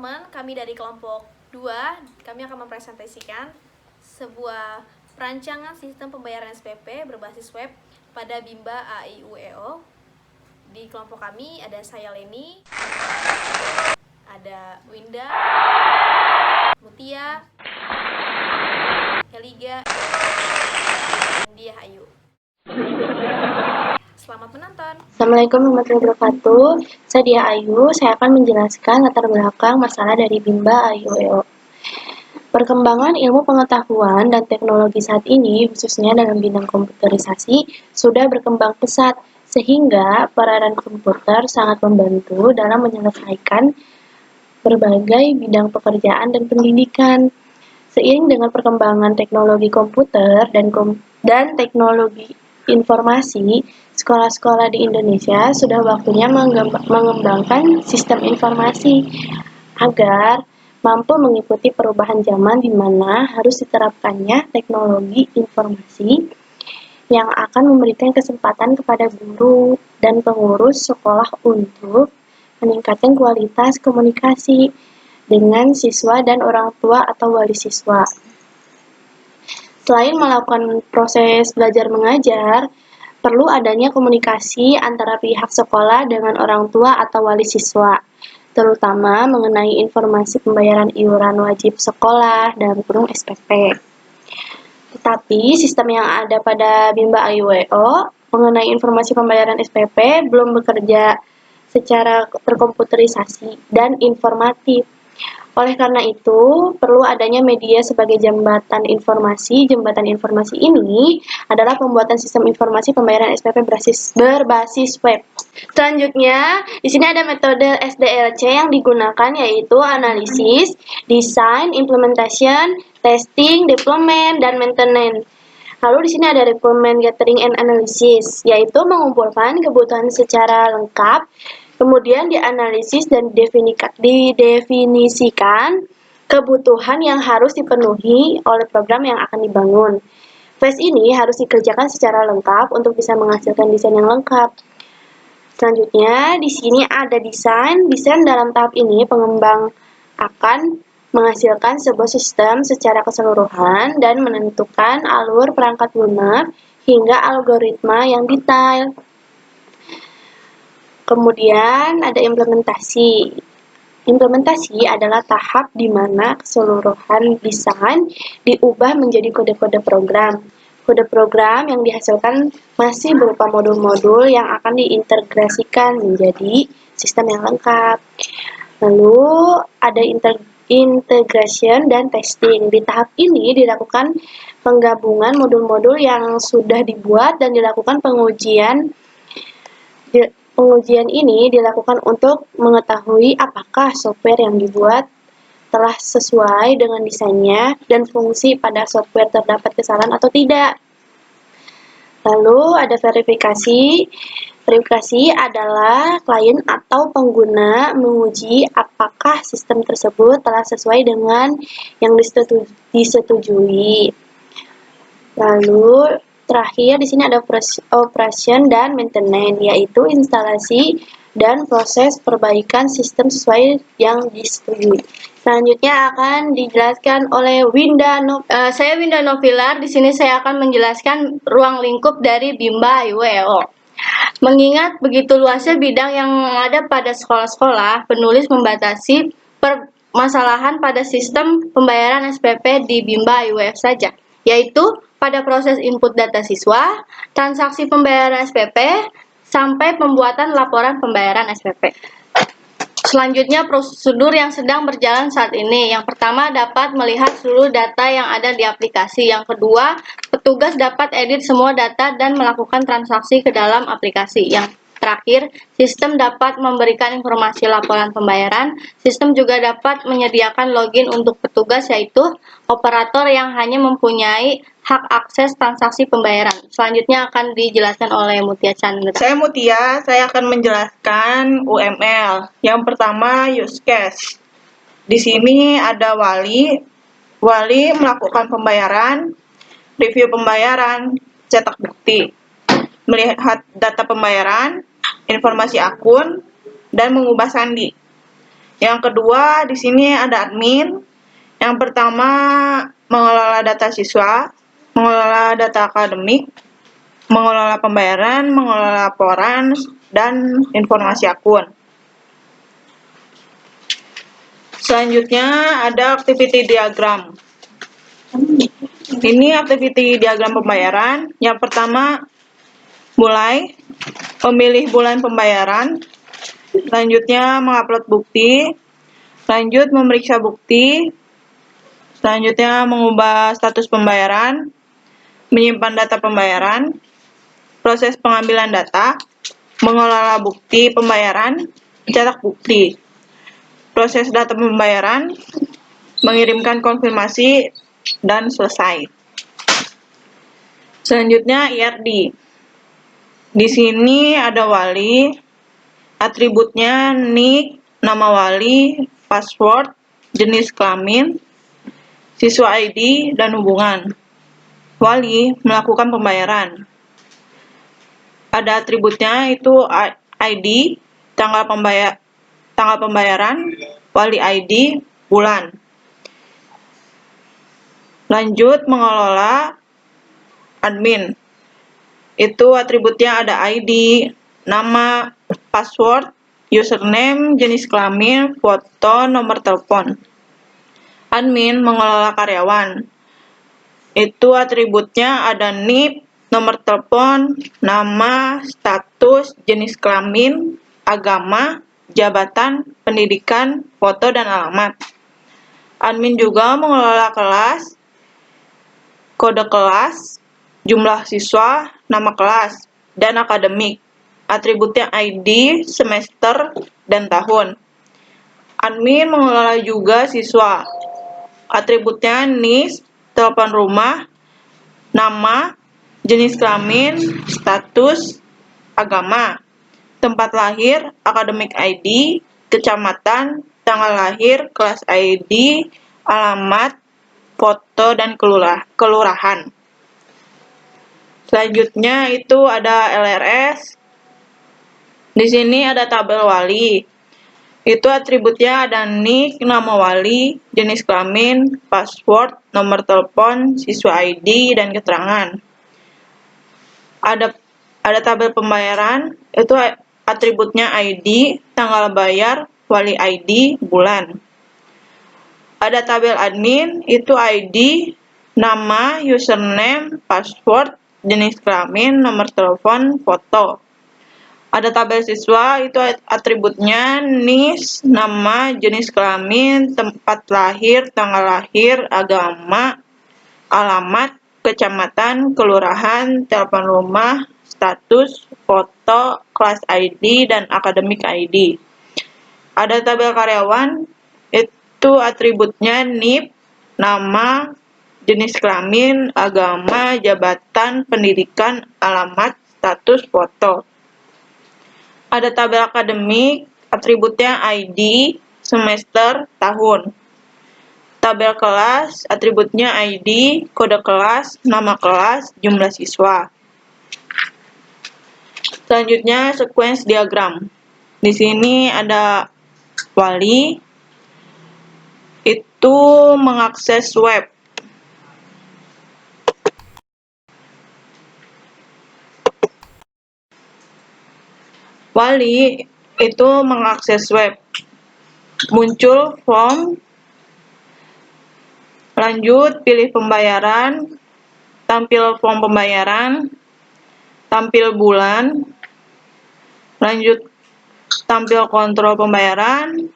teman-teman, kami dari kelompok 2, kami akan mempresentasikan sebuah perancangan sistem pembayaran SPP berbasis web pada Bimba A-I-U-E-O. Di kelompok kami ada saya Leni, ada Winda, Mutia, Eliga, dan Dia Ayu. Selamat menonton. Assalamualaikum warahmatullahi wabarakatuh. Saya Dia Ayu. Saya akan menjelaskan latar belakang masalah dari Bimba A-I-U-E-O. Perkembangan ilmu pengetahuan dan teknologi saat ini, khususnya dalam bidang komputerisasi, sudah berkembang pesat, sehingga peranan komputer sangat membantu dalam menyelesaikan berbagai bidang pekerjaan dan pendidikan. Seiring dengan perkembangan teknologi komputer dan teknologi informasi, sekolah-sekolah di Indonesia sudah waktunya mengembangkan sistem informasi agar mampu mengikuti perubahan zaman di mana harus diterapkannya teknologi informasi yang akan memberikan kesempatan kepada guru dan pengurus sekolah untuk meningkatkan kualitas komunikasi dengan siswa dan orang tua atau wali siswa. Selain melakukan proses belajar mengajar, perlu adanya komunikasi antara pihak sekolah dengan orang tua atau wali siswa, terutama mengenai informasi pembayaran iuran wajib sekolah dalam kurung SPP. Tetapi sistem yang ada pada Bimba A-I-U-E-O mengenai informasi pembayaran SPP belum bekerja secara terkomputerisasi dan informatif. Oleh karena itu, perlu adanya media sebagai jembatan informasi. Jembatan informasi ini adalah pembuatan sistem informasi pembayaran SPP berbasis web. Selanjutnya, di sini ada metode SDLC yang digunakan, yaitu analisis, design, implementation, testing, deployment, dan maintenance. Lalu di sini ada requirement gathering and analysis, yaitu mengumpulkan kebutuhan secara lengkap, kemudian dianalisis dan didefinisikan kebutuhan yang harus dipenuhi oleh program yang akan dibangun. Phase ini harus dikerjakan secara lengkap untuk bisa menghasilkan desain yang lengkap. Selanjutnya, di sini ada desain. Desain dalam tahap ini pengembang akan menghasilkan sebuah sistem secara keseluruhan dan menentukan alur perangkat lunak hingga algoritma yang detail. Kemudian ada implementasi. Implementasi adalah tahap di mana keseluruhan desain diubah menjadi kode-kode program. Kode program yang dihasilkan masih berupa modul-modul yang akan diintegrasikan menjadi sistem yang lengkap. Lalu ada integration dan testing. Di tahap ini dilakukan penggabungan modul-modul yang sudah dibuat dan dilakukan pengujian. Pengujian ini dilakukan untuk mengetahui apakah software yang dibuat telah sesuai dengan desainnya dan fungsi pada software terdapat kesalahan atau tidak. Lalu ada verifikasi. Verifikasi adalah klien atau pengguna menguji apakah sistem tersebut telah sesuai dengan yang disetujui. Lalu terakhir di sini ada operation dan maintenance, yaitu instalasi dan proses perbaikan sistem sesuai yang disetujui. Selanjutnya akan dijelaskan oleh saya Winda Novilar. Di sini saya akan menjelaskan ruang lingkup dari Bimba A-I-U-E-O. Mengingat begitu luasnya bidang yang ada pada sekolah-sekolah, penulis membatasi permasalahan pada sistem pembayaran SPP di Bimba A-I-U-E-O saja, yaitu pada proses input data siswa, transaksi pembayaran SPP, sampai pembuatan laporan pembayaran SPP. Selanjutnya, prosedur yang sedang berjalan saat ini. Yang pertama, dapat melihat seluruh data yang ada di aplikasi. Yang kedua, petugas dapat edit semua data dan melakukan transaksi ke dalam aplikasi. Yang terakhir, sistem dapat memberikan informasi laporan pembayaran. Sistem juga dapat menyediakan login untuk petugas, yaitu operator yang hanya mempunyai hak akses transaksi pembayaran. Selanjutnya akan dijelaskan oleh Mutia Chandra. Saya Mutia, saya akan menjelaskan UML. Yang pertama, use case. Di sini ada wali melakukan pembayaran, review pembayaran, cetak bukti, melihat data pembayaran, informasi akun, dan mengubah sandi. Yang kedua, di sini ada admin. Yang pertama, mengelola data siswa, mengelola data akademik, mengelola pembayaran, mengelola laporan, dan informasi akun. Selanjutnya ada activity diagram. Ini activity diagram pembayaran. Yang pertama, mulai, memilih bulan pembayaran, selanjutnya mengupload bukti, lanjut memeriksa bukti, selanjutnya mengubah status pembayaran, menyimpan data pembayaran, proses pengambilan data, mengelola bukti pembayaran, mencetak bukti, proses data pembayaran, mengirimkan konfirmasi, dan selesai. Selanjutnya IRD. Di sini ada wali, atributnya NIK, nama wali, password, jenis kelamin, siswa ID, dan hubungan. Wali melakukan pembayaran. Ada atributnya itu ID, tanggal pembayaran, wali ID, bulan. Lanjut mengelola admin. Itu atributnya ada ID, nama, password, username, jenis kelamin, foto, nomor telepon. Admin mengelola karyawan. Itu atributnya ada NIP, nomor telepon, nama, status, jenis kelamin, agama, jabatan, pendidikan, foto, dan alamat. Admin juga mengelola kelas, kode kelas, jumlah siswa, nama kelas, dan akademik. Atributnya ID, semester, dan tahun. Admin mengelola juga siswa. Atributnya NIS, telepon rumah, nama, jenis kelamin, status, agama, tempat lahir, akademik ID, kecamatan, tanggal lahir, kelas ID, alamat, foto, dan kelurahan. Selanjutnya itu ada LRS. Di sini ada tabel wali. Itu atributnya ada NIK, nama wali, jenis kelamin, password, nomor telepon, siswa ID, dan keterangan. Ada tabel pembayaran, itu atributnya ID, tanggal bayar, wali ID, bulan. Ada tabel admin, itu ID, nama, username, password, jenis kelamin, nomor telepon, foto. Ada tabel siswa, itu atributnya NIS, nama, jenis kelamin, tempat lahir, tanggal lahir, agama, alamat, kecamatan, kelurahan, telepon rumah, status, foto, kelas ID, dan akademik ID. Ada tabel karyawan, itu atributnya NIP, nama, jenis kelamin, agama, jabatan, pendidikan, alamat, status, foto. Ada tabel akademik, atributnya ID, semester, tahun. Tabel kelas, atributnya ID, kode kelas, nama kelas, jumlah siswa. Selanjutnya sequence diagram. Di sini ada wali, itu mengakses web. Wali itu mengakses web. Muncul form, lanjut pilih pembayaran, tampil form pembayaran, tampil bulan, lanjut tampil kontrol pembayaran,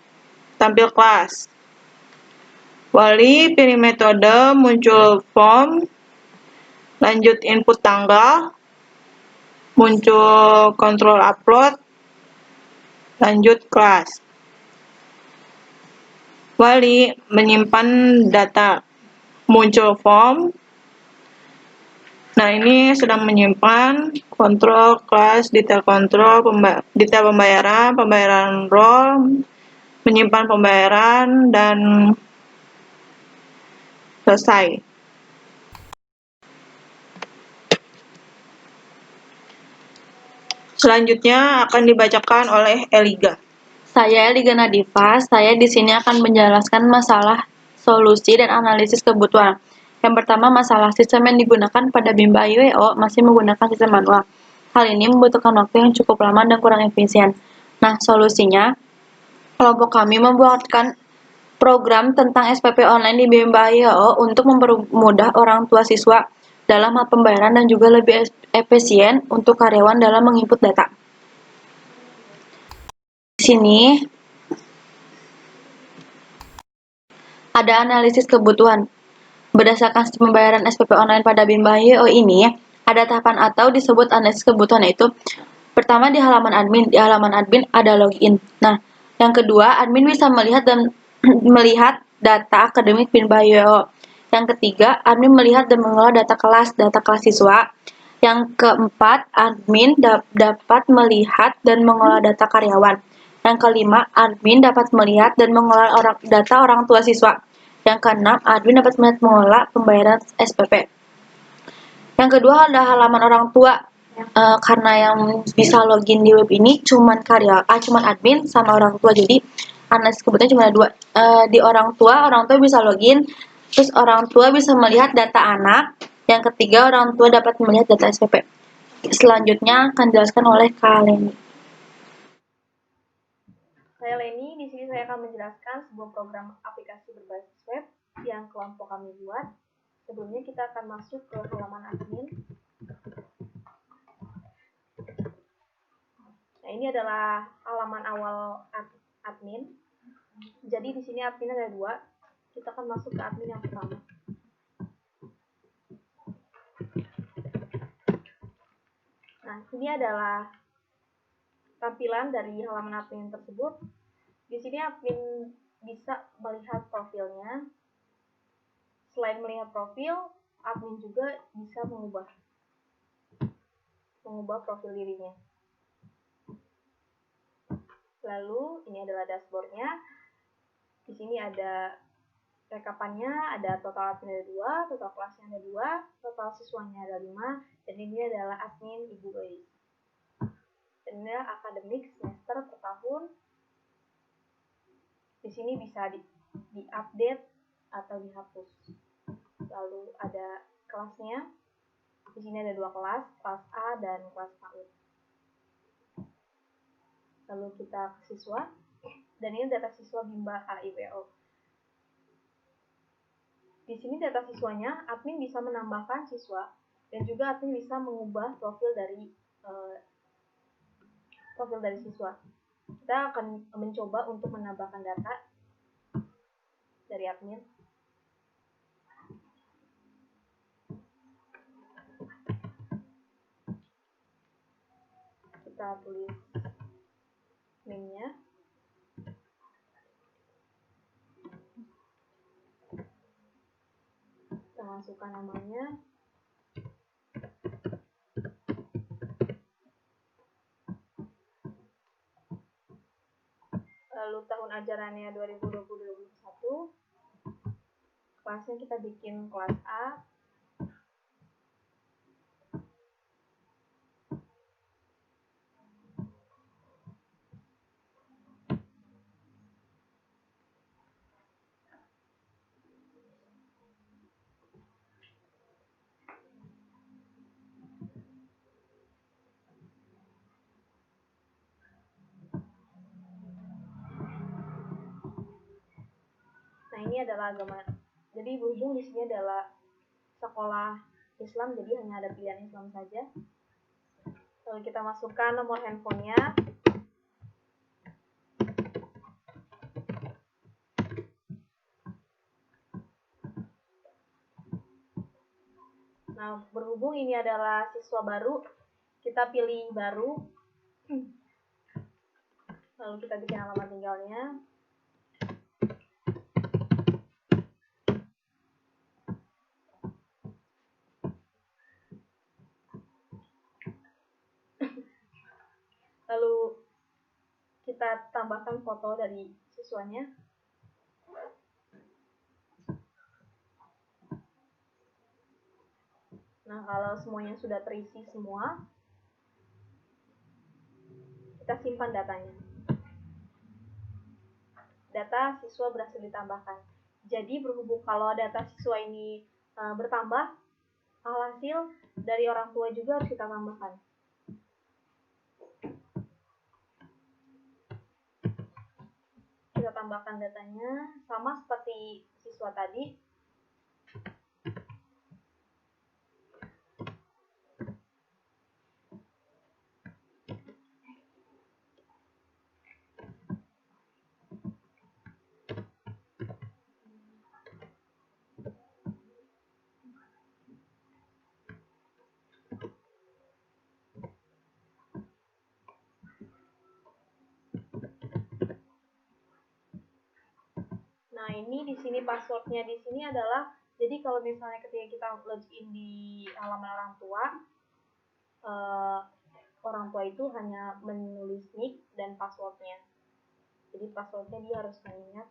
tampil kelas. Wali pilih metode, muncul form, lanjut input tanggal, muncul kontrol upload, lanjut kelas. Wali menyimpan data, muncul form. Nah, ini sedang menyimpan kontrol kelas, detail kontrol, detail pembayaran, pembayaran role, menyimpan pembayaran, dan selesai. Selanjutnya akan dibacakan oleh Eliga. Saya Liga Nadifa, saya di sini akan menjelaskan masalah solusi dan analisis kebutuhan. Yang pertama, masalah sistem yang digunakan pada Bimba IWO masih menggunakan sistem manual. Hal ini membutuhkan waktu yang cukup lama dan kurang efisien. Nah, solusinya, kelompok kami membuatkan program tentang SPP online di Bimba IWO untuk mempermudah orang tua siswa dalam hal pembayaran dan juga lebih efisien untuk karyawan dalam menginput data. Di sini ada analisis kebutuhan. Berdasarkan sistem pembayaran SPP online pada Bimba IO ini, ada tahapan atau disebut analisis kebutuhan, yaitu pertama di halaman admin. Di halaman admin ada login. Nah, yang kedua, admin bisa melihat dan melihat data akademik Bimba IO. Yang ketiga, admin melihat dan mengelola data kelas siswa. Yang keempat, admin dapat melihat dan mengelola data karyawan. Yang kelima, admin dapat melihat dan mengelola data orang tua siswa. Yang keenam, admin dapat melihat mengelola pembayaran SPP. Yang kedua ada halaman orang tua. Karena yang bisa login di web ini cuman admin sama orang tua. Jadi analisis kebutuhan cuma ada dua. Di orang tua bisa login. Terus orang tua bisa melihat data anak. Yang ketiga, orang tua dapat melihat data SPP. Selanjutnya akan dijelaskan oleh Kak Leni. Saya Leni, di sini saya akan menjelaskan sebuah program aplikasi berbasis web yang kelompok kami buat. Sebelumnya kita akan masuk ke halaman admin. Nah, ini adalah halaman awal admin. Jadi di sini admin ada dua. Kita akan masuk ke admin yang pertama. Nah, ini adalah tampilan dari halaman admin tersebut. Di sini admin bisa melihat profilnya. Selain melihat profil, admin juga bisa mengubah profil dirinya. Lalu ini adalah dashboardnya. Di sini ada rekapannya, ada total admin ada 2, total kelasnya ada 2, total siswanya ada 5, dan ini adalah admin Ibu Eis. Dan ini akademik semester per tahun. Di sini bisa di-update atau dihapus. Lalu ada kelasnya. Di sini ada 2 kelas, kelas A dan kelas PAUD. Lalu kita ke siswa. Dan ini data siswa Bimba AIWO. Di sini data siswanya, admin bisa menambahkan siswa dan juga admin bisa mengubah profil dari siswa. Kita akan mencoba untuk menambahkan data dari admin. Kita tulis name-nya. Kita masukkan namanya. Lalu tahun ajarannya 2020-2021. Kelasnya kita bikin kelas A. Nah, ini adalah agama. Jadi berhubung di sini adalah sekolah Islam, jadi hanya ada pilihan Islam saja. Lalu kita masukkan nomor handphonenya. Nah, berhubung ini adalah siswa baru, kita pilih baru. Lalu kita bikin alamat tinggalnya. Lalu kita tambahkan foto dari siswanya. Nah, kalau semuanya sudah terisi semua, kita simpan datanya. data siswa berhasil ditambahkan. Jadi berhubung kalau data siswa ini bertambah, alhasil dari orang tua juga harus kita tambahkan. Kita tambahkan datanya sama seperti siswa tadi. Nah, ini di sini passwordnya di sini adalah, jadi kalau misalnya ketika kita login di halaman orang tua itu hanya menulis nick dan passwordnya. Jadi passwordnya dia harus mengingat.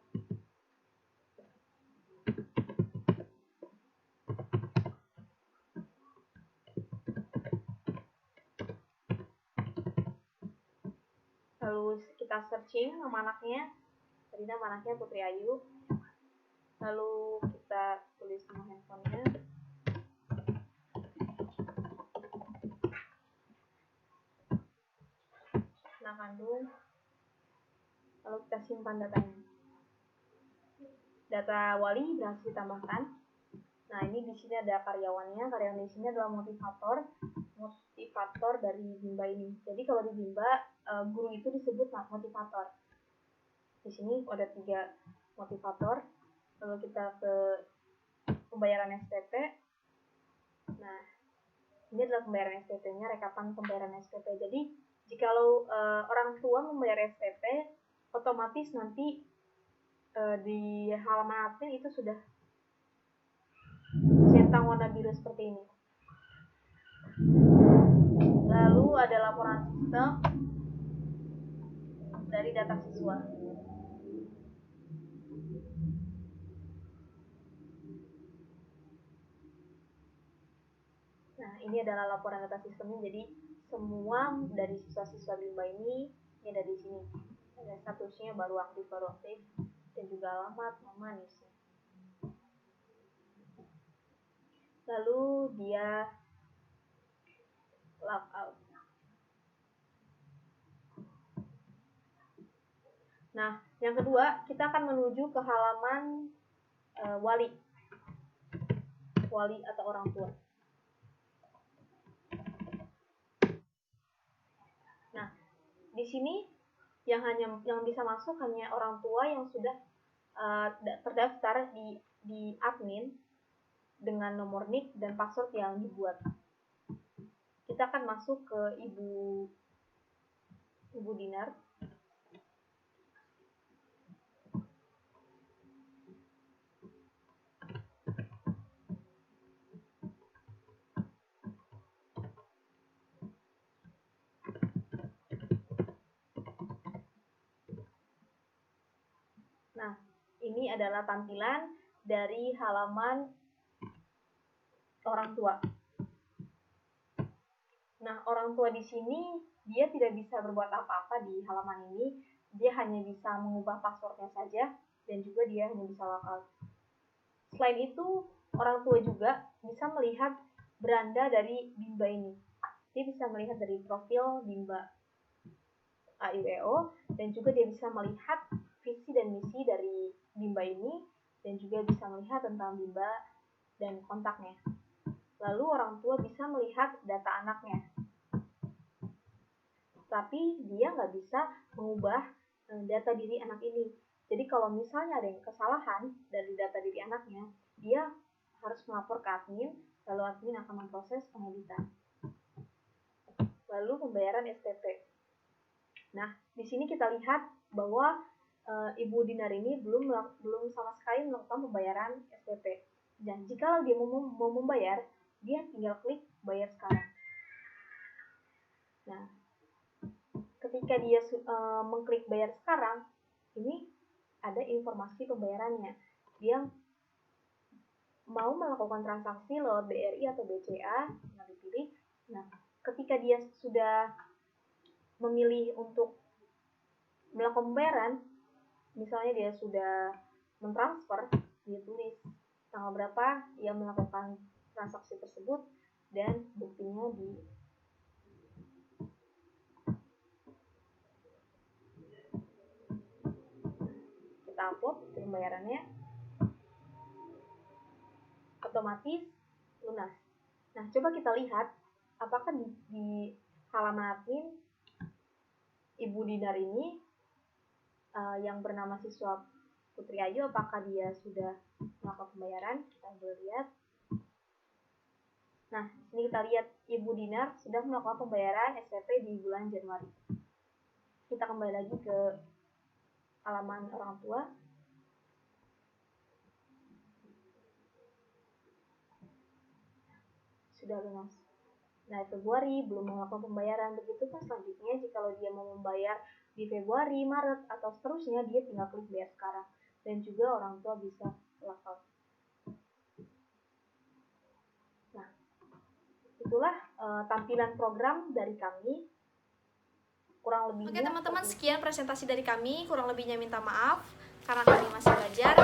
Lalu kita searching nama anaknya. Tadi nama anaknya Putri Ayu. Lalu kita tulis nomor handphonenya. Nah, kandung. Lalu kita simpan datanya. Data wali berhasil ditambahkan. Nah, ini di sini ada karyawannya. Karyawan di sini adalah motivator dari Bimba ini. Jadi kalau di Bimba, guru itu disebut motivator. Di sini ada 3 motivator. Lalu kita ke pembayaran SPP. Nah, ini adalah pembayaran SPP-nya, rekapan pembayaran SPP. Jadi, jikalau orang tua membayar SPP, otomatis nanti di halaman admin itu sudah centang warna biru seperti ini. Lalu ada laporan sistem dari data siswa. Nah, ini adalah laporan data sistemnya. Jadi semua dari siswa-siswa Bimba ini ada di sini. Ada statusnya baru aktif, dan juga alamat, nama, NIS. Lalu dia log out. Nah, yang kedua, kita akan menuju ke halaman wali atau orang tua. Nah, di sini yang bisa masuk hanya orang tua yang sudah terdaftar di admin dengan nomor NIK dan password yang dibuat. Kita akan masuk ke Ibu Dinar. Nah, ini adalah tampilan dari halaman orang tua. Nah, orang tua di sini dia tidak bisa berbuat apa-apa di halaman ini. Dia hanya bisa mengubah passwordnya saja dan juga dia hanya bisa logout. Selain itu, orang tua juga bisa melihat beranda dari Bimba ini. Dia bisa melihat dari profil Bimba AIUEO dan juga dia bisa melihat visi dan misi dari Bimba ini dan juga bisa melihat tentang Bimba dan kontaknya. Lalu orang tua bisa melihat data anaknya. Tapi dia nggak bisa mengubah data diri anak ini. Jadi kalau misalnya ada yang kesalahan dari data diri anaknya, dia harus melapor ke admin, lalu admin akan memproses pengeditan. Lalu pembayaran SPP. Nah, di sini kita lihat bahwa Ibu Dinar ini belum sama sekali melakukan pembayaran SPP. Dan jika dia mau membayar, dia tinggal klik bayar sekarang. Nah, ketika dia mengklik bayar sekarang, ini ada informasi pembayarannya. Dia mau melakukan transaksi lewat BRI atau BCA, yang dipilih. Nah, ketika dia sudah memilih untuk melakukan pembayaran, Misalnya dia sudah mentransfer, dia tulis tanggal berapa ia melakukan transaksi tersebut dan buktinya kita upload pembayarannya, otomatis lunas. Nah, coba kita lihat apakah di halaman admin Ibu Dinar ini yang bernama siswa Putri Ayu, apakah dia sudah melakukan pembayaran? Kita boleh lihat. Nah, di sini kita lihat Ibu Dinar sudah melakukan pembayaran SPP di bulan Januari. Kita kembali lagi ke halaman orang tua. Sudah lunas. Nah, Februari belum melakukan pembayaran. Begitu kan selanjutnya, jika dia mau membayar di Februari, Maret, atau seterusnya, dia tinggal klik bayar sekarang. Dan juga orang tua bisa lapor. Nah, itulah tampilan program dari kami. Kurang lebihnya. Oke teman-teman, sekian presentasi dari kami. Kurang lebihnya minta maaf karena kami masih belajar.